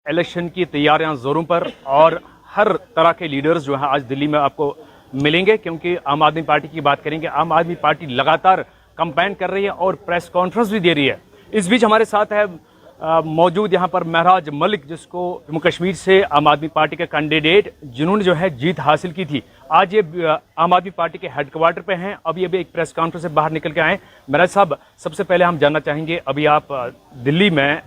Election की तैयारियां जोरों पर और हर तरह के लीडर्स जो हैं आज दिल्ली में आपको मिलेंगे, क्योंकि आम आदमी पार्टी की बात करेंगे। आम आदमी पार्टी लगातार कैंपेन कर रही है और प्रेस कॉन्फ्रेंस भी दे रही है। इस बीच हमारे साथ है मौजूद यहाँ पर महराज मलिक, जिसको जम्मू कश्मीर से आम आदमी पार्टी के कैंडिडेट जिन्होंने जो है जीत हासिल की थी। आज ये आम आदमी पार्टी के हेडक्वार्टर पे हैं। अभी एक प्रेस कॉन्फ्रेंस से बाहर निकल के आए। महराज साहब, सबसे पहले हम जानना चाहेंगे, अभी आप दिल्ली में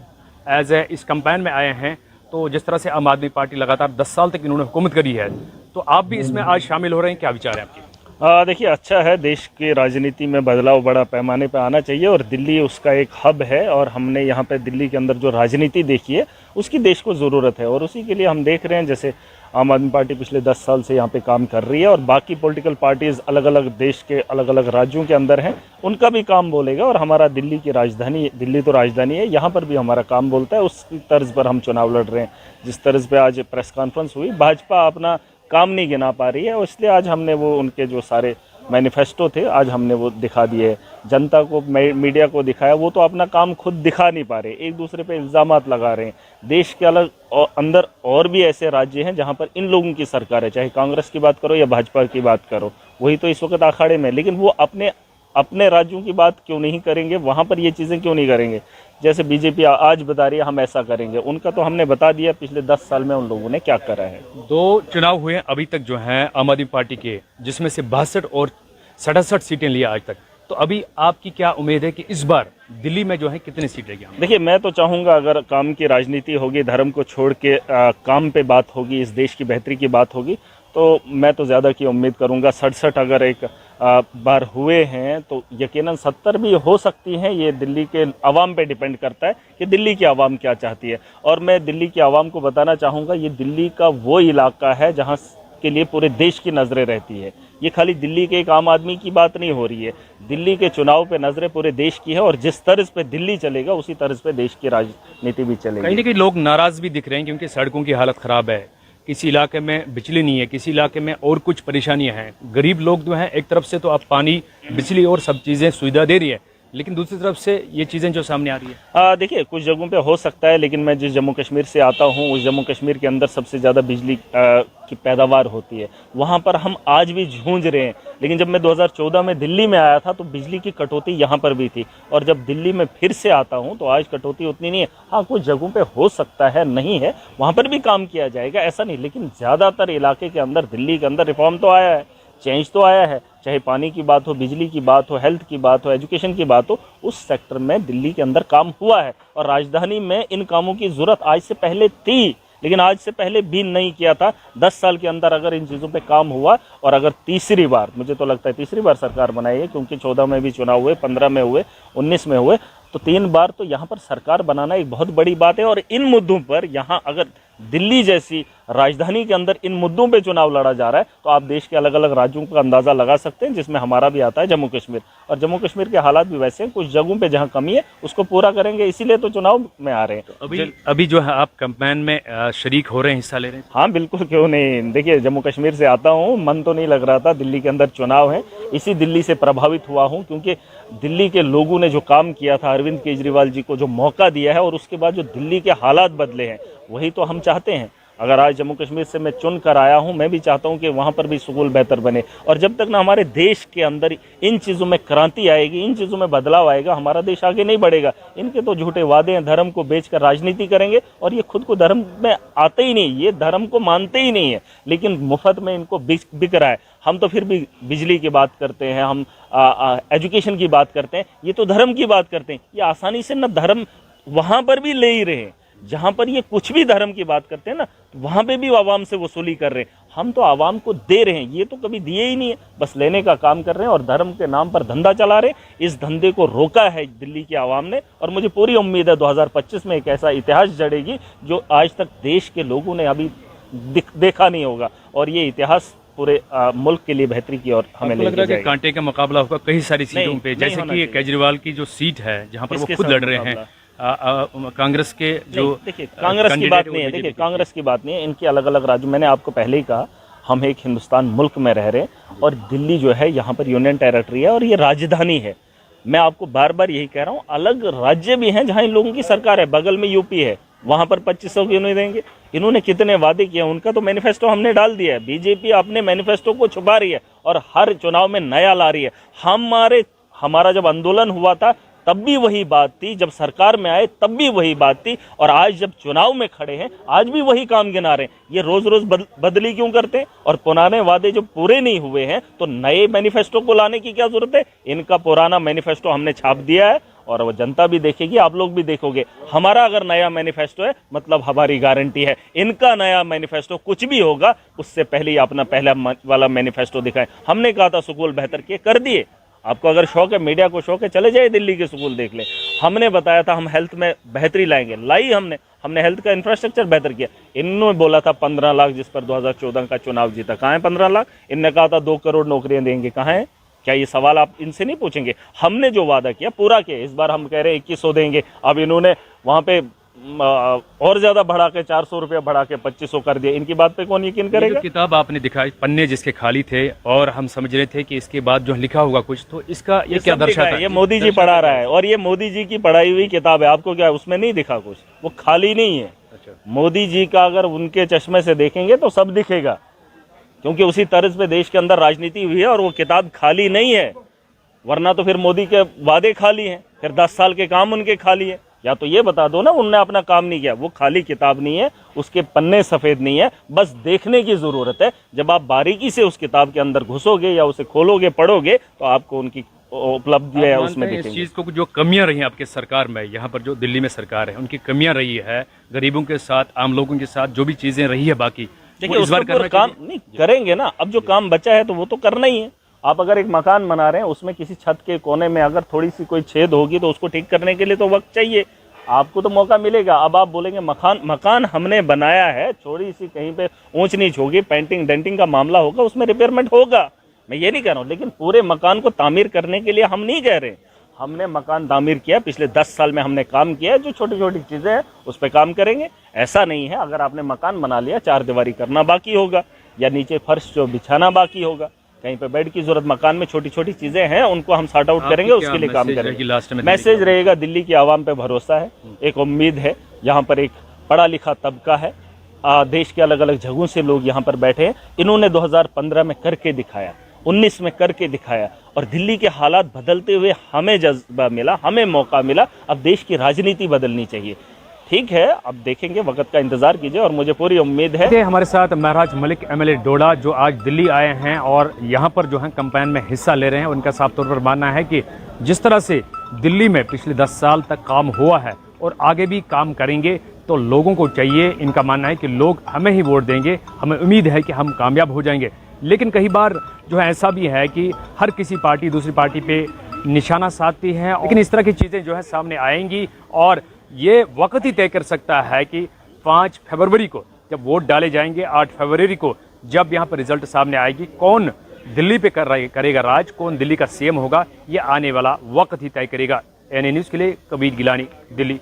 एज ए इस कैंपेन में आए हैं, तो जिस तरह से आम आदमी पार्टी लगातार 10 साल तक इन्होंने हुकूमत करी है, तो आप भी इसमें आज शामिल हो रहे हैं, क्या विचार है आपके? देखिए, अच्छा है, देश के राजनीति में बदलाव बड़ा पैमाने पर आना चाहिए और दिल्ली उसका एक हब है। और हमने यहाँ पे दिल्ली के अंदर जो राजनीति देखी है उसकी देश को ज़रूरत है और उसी के लिए हम देख रहे हैं। जैसे आम आदमी पार्टी पिछले 10 साल से यहाँ पे काम कर रही है और बाकी पॉलिटिकल पार्टीज़ अलग अलग देश के अलग अलग राज्यों के अंदर हैं, उनका भी काम बोलेगा। और हमारा दिल्ली की राजधानी, दिल्ली तो राजधानी है, यहाँ पर भी हमारा काम बोलता है। उसकी तर्ज पर हम चुनाव लड़ रहे हैं। जिस तर्ज पर आज प्रेस कॉन्फ्रेंस हुई, भाजपा अपना काम नहीं गिना पा रही है और इसलिए आज हमने वो उनके जो सारे मैनिफेस्टो थे आज हमने वो दिखा दिए, जनता को, मीडिया को दिखाया। वो तो अपना काम खुद दिखा नहीं पा रहे, एक दूसरे पे इल्ज़ामात लगा रहे हैं। देश के अलग अंदर और भी ऐसे राज्य हैं जहां पर इन लोगों की सरकार है, चाहे कांग्रेस की बात करो या भाजपा की बात करो, वही तो इस वक्त अखाड़े में। लेकिन वो अपने राज्यों की बात क्यों नहीं करेंगे, वहाँ पर ये चीज़ें क्यों नहीं करेंगे? जैसे बीजेपी आज बता रही है हम ऐसा करेंगे, उनका तो हमने बता दिया पिछले 10 साल में उन लोगों ने क्या करा है। 2 चुनाव हुए अभी तक जो हैं आम आदमी पार्टी के, जिसमें से 62 और 67 सीटें लिया आज तक। तो अभी आपकी क्या उम्मीद है कि इस बार दिल्ली में जो है कितनी सीटें क्या? देखिए, मैं तो चाहूँगा अगर काम की राजनीति होगी, धर्म को छोड़ के काम पे बात होगी, इस देश की बेहतरी की बात होगी, तो मैं तो ज़्यादा की उम्मीद करूँगा। 67 अगर एक बार हुए हैं तो यकीनन 70 भी हो सकती हैं। ये दिल्ली के आवाम पे डिपेंड करता है कि दिल्ली की आवाम क्या चाहती है। और मैं दिल्ली की आवाम को बताना चाहूँगा, ये दिल्ली का वो इलाका है जहाँ के लिए पूरे देश की नज़रें रहती है। ये खाली दिल्ली के एक आम आदमी की बात नहीं हो रही है, दिल्ली के चुनाव पे नज़रें पूरे देश की है। और जिस तर्ज पे दिल्ली चलेगा उसी तर्ज पे देश की राजनीति भी चलेगी। कहीं ना कहीं लोग नाराज़ भी दिख रहे हैं क्योंकि सड़कों की हालत ख़राब है, किसी इलाके में बिजली नहीं है, किसी इलाके में और कुछ परेशानियां हैं। गरीब लोग जो हैं, एक तरफ से तो आप पानी, बिजली और सब चीज़ें सुविधा दे रही है, लेकिन दूसरी तरफ से ये चीज़ें जो सामने आ रही है। देखिए, कुछ जगहों पे हो सकता है, लेकिन मैं जिस जम्मू कश्मीर से आता हूँ उस जम्मू कश्मीर के अंदर सबसे ज़्यादा बिजली की पैदावार होती है। वहाँ पर हम आज भी जूझ रहे हैं। लेकिन जब मैं 2014 में दिल्ली में आया था तो बिजली की कटौती यहाँ पर भी थी, और जब दिल्ली में फिर से आता हूँ तो आज कटौती उतनी नहीं है। हाँ, कुछ जगहों पे हो सकता है, नहीं है, वहाँ पर भी काम किया जाएगा, ऐसा नहीं। लेकिन ज़्यादातर इलाके के अंदर, दिल्ली के अंदर रिफॉर्म तो आया है, चेंज तो आया है। चाहे पानी की बात हो, बिजली की बात हो, हेल्थ की बात हो, एजुकेशन की बात हो, उस सेक्टर में दिल्ली के अंदर काम हुआ है। और राजधानी में इन कामों की ज़रूरत आज से पहले थी, लेकिन आज से पहले भी नहीं किया था। 10 साल के अंदर अगर इन चीज़ों पे काम हुआ, और अगर तीसरी बार, मुझे तो लगता है तीसरी बार सरकार बनाई है, क्योंकि 14 में भी चुनाव हुए, 15 में हुए, 19 में हुए, तो 3 बार तो यहाँ पर सरकार बनाना एक बहुत बड़ी बात है। और इन मुद्दों पर यहाँ अगर दिल्ली जैसी राजधानी के अंदर इन मुद्दों पे चुनाव लड़ा जा रहा है, तो आप देश के अलग अलग राज्यों का अंदाज़ा लगा सकते हैं, जिसमें हमारा भी आता है जम्मू कश्मीर। और जम्मू कश्मीर के हालात भी वैसे हैं, कुछ जगहों पे जहां कमी है उसको पूरा करेंगे, इसीलिए तो चुनाव में आ रहे हैं। तो अभी जो है आप कैंपेन में शरीक हो रहे हैं, हिस्सा ले रहे हैं? हाँ, बिल्कुल, क्यों नहीं। देखिए, जम्मू कश्मीर से आता हूँ, मन तो नहीं लग रहा था, दिल्ली के अंदर चुनाव है, इसी दिल्ली से प्रभावित हुआ हूँ, क्योंकि दिल्ली के लोगों ने जो काम किया था, अरविंद केजरीवाल जी को जो मौका दिया है, और उसके बाद जो दिल्ली के हालात बदले हैं, वही तो हम चाहते हैं। अगर आज जम्मू कश्मीर से मैं चुन कर आया हूं, मैं भी चाहता हूं कि वहां पर भी स्कूल बेहतर बने। और जब तक ना हमारे देश के अंदर इन चीज़ों में क्रांति आएगी, इन चीज़ों में बदलाव आएगा, हमारा देश आगे नहीं बढ़ेगा। इनके तो झूठे वादे हैं, धर्म को बेचकर राजनीति करेंगे, और ये खुद को धर्म में आते ही नहीं, ये धर्म को मानते ही नहीं है, लेकिन मुफ्त में इनको बिक रहा है। हम तो फिर भी बिजली की बात करते हैं, हम एजुकेशन की बात करते हैं, ये तो धर्म की बात करते हैं। ये आसानी से न धर्म वहाँ पर भी ले ही रहे हैं, जहां पर ये कुछ भी धर्म की बात करते हैं ना, वहां पे भी आवाम से वसूली कर रहे हैं। हम तो आवाम को दे रहे हैं, ये तो कभी दिए ही नहीं है, बस लेने का काम कर रहे हैं और धर्म के नाम पर धंधा चला रहे हैं। इस धंधे को रोका है दिल्ली की आवाम ने, और मुझे पूरी उम्मीद है 2025 में एक ऐसा इतिहास जड़ेगी जो आज तक देश के लोगों ने अभी देखा नहीं होगा, और ये इतिहास पूरे मुल्क के लिए बेहतरी की और हमें लग रहा है कि कांटे का मुकाबला होगा कई सारी सीटों पे, जैसे कि केजरीवाल की जो सीट है जहां पर वो खुद लड़ रहे हैं, कांग्रेस के जो, देखिए, कांग्रेस की बात नहीं है, देखिए, कांग्रेस की बात नहीं है, इनके अलग अलग राज्यों, मैंने आपको पहले ही कहा, हम एक हिंदुस्तान मुल्क में रह रहे हैं, और दिल्ली जो है यहाँ पर यूनियन टेरिटरी है और ये राजधानी है। मैं आपको बार बार यही कह रहा हूँ, अलग राज्य भी हैं जहाँ इन लोगों की सरकार है, बगल में यूपी है, वहां पर 2500 क्यों नहीं देंगे? इन्होंने कितने वादे किए, उनका तो मैनिफेस्टो हमने डाल दिया है। बीजेपी अपने मैनिफेस्टो को छुपा रही है और हर चुनाव में नया ला रही है। हमारा जब आंदोलन हुआ था तब भी वही बात थी, जब सरकार में आए तब भी वही बात थी, और आज जब चुनाव में खड़े हैं आज भी वही काम गिना रहे हैं। ये रोज रोज बदली क्यों करते हैं? और पुराने वादे जो पूरे नहीं हुए हैं तो नए मैनिफेस्टो को लाने की क्या जरूरत है? इनका पुराना मैनिफेस्टो हमने छाप दिया है और वो जनता भी देखेगी, आप लोग भी देखोगे। हमारा अगर नया मैनिफेस्टो है मतलब हमारी गारंटी है। इनका नया मैनिफेस्टो कुछ भी होगा उससे पहले ही अपना पहला वाला मैनिफेस्टो दिखाए। हमने कहा था स्कूल बेहतर किए, कर दिए। आपको अगर शौक है, मीडिया को शौक है, चले जाए दिल्ली के स्कूल देख ले। हमने बताया था हम हेल्थ में बेहतरी लाएंगे, लाई हमने हेल्थ का इंफ्रास्ट्रक्चर बेहतर किया। इन्होंने बोला था 15 लाख, जिस पर 2014 का चुनाव जीता, कहाँ है 15 लाख? इनने कहा था 2 करोड़ नौकरियां देंगे, कहाँ है? क्या ये सवाल आप इनसे नहीं पूछेंगे? हमने जो वादा किया पूरा किया। इस बार हम कह रहे हैं 2100 देंगे। अब इन्होंने वहां पे और ज्यादा बढ़ा के 400 रुपया बढ़ा के 2500 कर दिया। इनकी बात पे कौन यकीन करेगा? किताब आपने दिखाई, पन्ने जिसके खाली थे और हम समझ रहे थे कि इसके बाद जो लिखा होगा कुछ, तो इसका ये क्या दर्शाता है? ये मोदी जी पढ़ा रहा है और ये मोदी जी की पढ़ाई हुई किताब है। आपको क्या उसमें नहीं दिखा कुछ? वो खाली नहीं है। अच्छा। मोदी जी का अगर उनके चश्मे से देखेंगे तो सब दिखेगा, क्योंकि उसी तर्ज पे देश के अंदर राजनीति हुई है और वो किताब खाली नहीं है। वरना तो फिर मोदी के वादे खाली हैं, फिर 10 साल के काम उनके खाली है। या तो ये बता दो ना उनने अपना काम नहीं किया। वो खाली किताब नहीं है, उसके पन्ने सफेद नहीं है, बस देखने की जरूरत है। जब आप बारीकी से उस किताब के अंदर घुसोगे या उसे खोलोगे, पढ़ोगे, तो आपको उनकी उपलब्धि है उसमें दिखेंगे। इस चीज को जो कमियां रही आपके सरकार में, यहाँ पर जो दिल्ली में सरकार है, उनकी कमियां रही है गरीबों के साथ, आम लोगों के साथ, जो भी चीजें रही है बाकी, देखिए इस बार काम नहीं करेंगे ना। अब जो काम बचा है तो वो तो करना ही है। आप अगर एक मकान बना रहे हैं, उसमें किसी छत के कोने में अगर थोड़ी सी कोई छेद होगी तो उसको ठीक करने के लिए तो वक्त चाहिए। आपको तो मौका मिलेगा। अब आप बोलेंगे मकान हमने बनाया है, थोड़ी सी कहीं पे ऊंच नीच होगी, पेंटिंग डेंटिंग का मामला होगा, उसमें रिपेयरमेंट होगा, मैं ये नहीं कह रहा हूँ। लेकिन पूरे मकान को तामीर करने के लिए हम नहीं कह रहे। हमने मकान तामीर किया, पिछले 10 साल में हमने काम किया है। जो छोटी छोटी चीजें हैं उस पर काम करेंगे। ऐसा नहीं है अगर आपने मकान बना लिया, 4 दीवारी करना बाकी होगा या नीचे फर्श जो बिछाना बाकी होगा, कहीं पे बेड की जरूरत, मकान में छोटी छोटी चीजें हैं उनको हम सॉर्ट आउट करेंगे, उसके लिए काम करेंगे। मैसेज रहेगा, दिल्ली की आवाम पे भरोसा है, एक उम्मीद है। यहाँ पर एक पढ़ा लिखा तबका है, देश के अलग अलग जगहों से लोग यहाँ पर बैठे हैं। इन्होंने 2015 में करके दिखाया, 19 में करके दिखाया, और दिल्ली के हालात बदलते हुए हमें जज्बा मिला, हमें मौका मिला। अब देश की राजनीति बदलनी चाहिए। ठीक है, अब देखेंगे, वक्त का इंतजार कीजिए और मुझे पूरी उम्मीद है। हमारे साथ महराज मलिक एमएलए डोडा, जो आज दिल्ली आए हैं और यहाँ पर जो है कैंपेन में हिस्सा ले रहे हैं। उनका साफ तौर पर मानना है कि जिस तरह से दिल्ली में पिछले 10 साल तक काम हुआ है और आगे भी काम करेंगे, तो लोगों को चाहिए, इनका मानना है कि लोग हमें ही वोट देंगे, हमें उम्मीद है कि हम कामयाब हो जाएंगे। लेकिन कई बार जो है ऐसा भी है कि हर किसी पार्टी दूसरी पार्टी पे निशाना साधती है, लेकिन इस तरह की चीज़ें जो है सामने आएंगी और ये वक्त ही तय कर सकता है कि 5 फरवरी को जब वोट डाले जाएंगे, 8 फरवरी को जब यहाँ पर रिजल्ट सामने आएगी, कौन दिल्ली पे करेगा राज, कौन दिल्ली का सीएम होगा, ये आने वाला वक्त ही तय करेगा। एनए न्यूज़ के लिए कबीर गिलानी, दिल्ली।